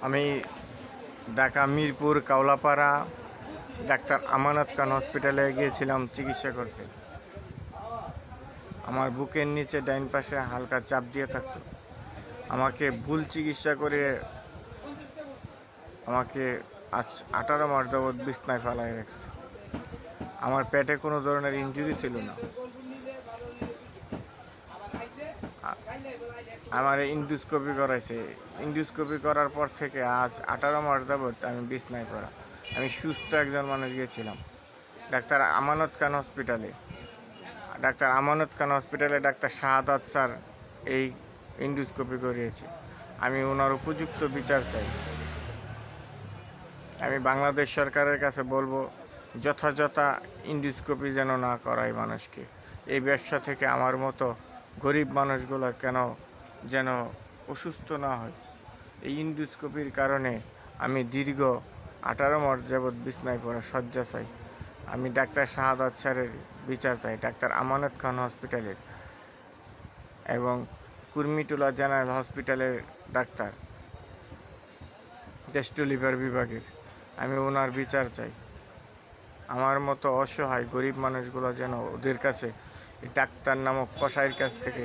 আমি ঢাকা মিরপুর কাওলাপাড়া ডাক্তার আমানত খান হসপিটালে গিয়েছিলাম চিকিৎসা করতে। আমার বুকের নিচে ডাইন পাশে হালকা চাপ দিয়ে থাকতো। আমাকে ভুল চিকিৎসা করে আমাকে আজ 18 মাস যাবৎ বিছনায় ফেলায় রাখছে। আমার পেটে কোনো ধরনের ইনজুরি ছিল না। আমার ইন্ডোস্কোপি করাইছে। ইন্ডোস্কোপি করার পর থেকে আজ 18 মাস যাবৎ আমি বিছনায় পড়া। আমি সুস্থ একজন মানুষ গিয়েছিলাম ডাক্তার আমানত খান হসপিটালে। ডাক্তার শাহাদাত স্যার এই ইন্ডোস্কোপি করিয়েছে। আমি ওনার উপযুক্ত বিচার চাই। আমি বাংলাদেশ সরকারের কাছে বলবো, যথাযথ ইন্ডোস্কোপি যেন না করায় মানুষকে। এই ব্যবসা থেকে আমার মতো গরিব মানুষগুলো যেন অসুস্থ না হয়। এই ইন্ডোস্কোপির কারণে আমি দীর্ঘ 18 মাস যাবৎ বিছনায় পড়া শয্যা চাই। আমি ডাক্তার শাহাদাত স্যারের বিচার চাই, ডাক্তার আমানত খান হসপিটালের এবং কুর্মিটোলা জেনারেল হসপিটালের ডাক্তার টেস্টো লিভার বিভাগের। আমি ওনার বিচার চাই। আমার মতো অসহায় গরিব মানুষগুলো যেন ওদের কাছে এই ডাক্তার নামক কসাইয়ের কাছ থেকে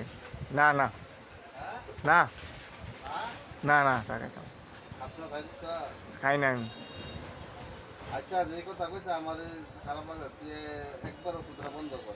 না না না না না তাকে খাই না আমি। আচ্ছা, যে কথা কইছে আমার খারাপ লাগে, তুই একবার ওষুধটা বন্ধ কর।